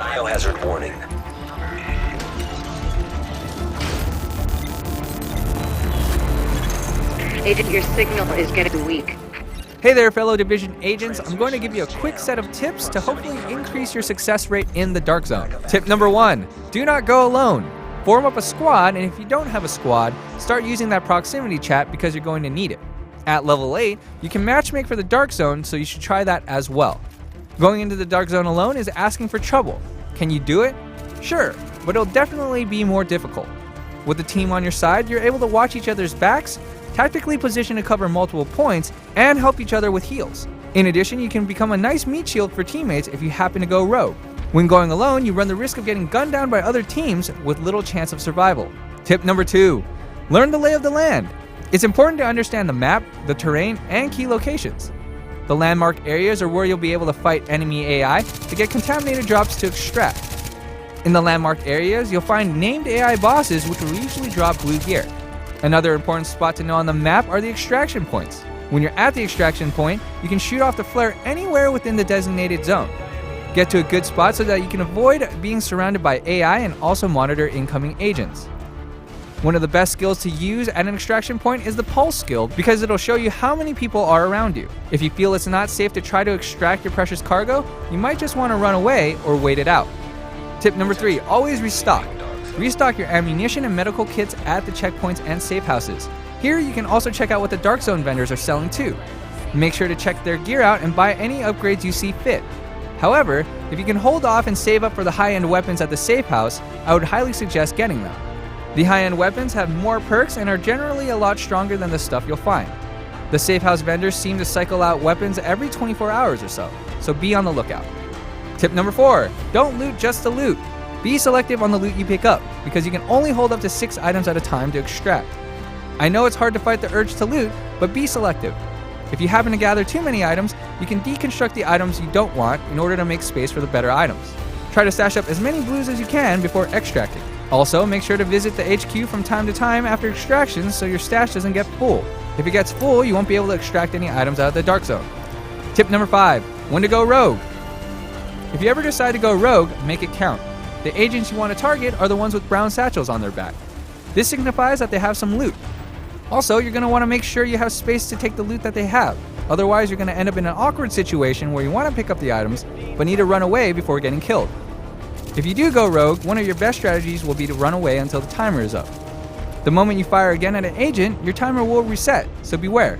Biohazard warning. Agent, your signal is getting weak. Hey there, fellow Division agents. I'm going to give you a quick set of tips to hopefully increase your success rate in the Dark Zone. Tip number 1, do not go alone. Form up a squad, and if you don't have a squad, start using that proximity chat because you're going to need it. At level 8, you can matchmake for the Dark Zone, so you should try that as well. Going into the Dark Zone alone is asking for trouble. Can you do it? Sure, but it'll definitely be more difficult. With the team on your side, you're able to watch each other's backs, tactically position to cover multiple points, and help each other with heals. In addition, you can become a nice meat shield for teammates if you happen to go rogue. When going alone, you run the risk of getting gunned down by other teams with little chance of survival. Tip number 2, learn the lay of the land. It's important to understand the map, the terrain, and key locations. The landmark areas are where you'll be able to fight enemy AI to get contaminated drops to extract. In the landmark areas, you'll find named AI bosses which will usually drop blue gear. Another important spot to know on the map are the extraction points. When you're at the extraction point, you can shoot off the flare anywhere within the designated zone. Get to a good spot so that you can avoid being surrounded by AI and also monitor incoming agents. One of the best skills to use at an extraction point is the pulse skill because it'll show you how many people are around you. If you feel it's not safe to try to extract your precious cargo, you might just want to run away or wait it out. Tip number 3, always restock. Restock your ammunition and medical kits at the checkpoints and safe houses. Here you can also check out what the Dark Zone vendors are selling too. Make sure to check their gear out and buy any upgrades you see fit. However, if you can hold off and save up for the high-end weapons at the safe house, I would highly suggest getting them. The high-end weapons have more perks and are generally a lot stronger than the stuff you'll find. The safe house vendors seem to cycle out weapons every 24 hours or so be on the lookout. Tip number 4, don't loot just to loot. Be selective on the loot you pick up, because you can only hold up to 6 items at a time to extract. I know it's hard to fight the urge to loot, but be selective. If you happen to gather too many items, you can deconstruct the items you don't want in order to make space for the better items. Try to stash up as many blues as you can before extracting. Also, make sure to visit the HQ from time to time after extractions so your stash doesn't get full. If it gets full, you won't be able to extract any items out of the Dark Zone. Tip number 5, when to go rogue. If you ever decide to go rogue, make it count. The agents you want to target are the ones with brown satchels on their back. This signifies that they have some loot. Also, you're going to want to make sure you have space to take the loot that they have. Otherwise, you're going to end up in an awkward situation where you want to pick up the items, but need to run away before getting killed. If you do go rogue, one of your best strategies will be to run away until the timer is up. The moment you fire again at an agent, your timer will reset, so beware.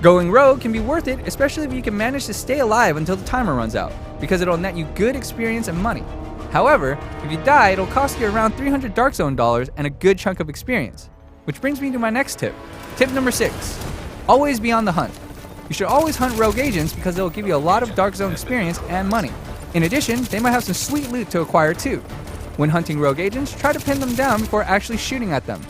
Going rogue can be worth it, especially if you can manage to stay alive until the timer runs out, because it'll net you good experience and money. However, if you die, it'll cost you around $300 Dark Zone dollars and a good chunk of experience. Which brings me to my next tip. Tip number 6, always be on the hunt. You should always hunt rogue agents because they'll give you a lot of Dark Zone experience and money. In addition, they might have some sweet loot to acquire too. When hunting rogue agents, try to pin them down before actually shooting at them.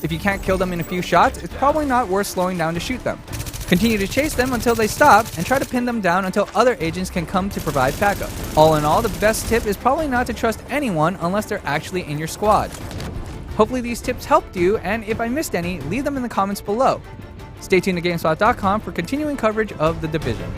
If you can't kill them in a few shots, it's probably not worth slowing down to shoot them. Continue to chase them until they stop and try to pin them down until other agents can come to provide backup. All in all, the best tip is probably not to trust anyone unless they're actually in your squad. Hopefully these tips helped you, and if I missed any, leave them in the comments below. Stay tuned to GameSpot.com for continuing coverage of The Division.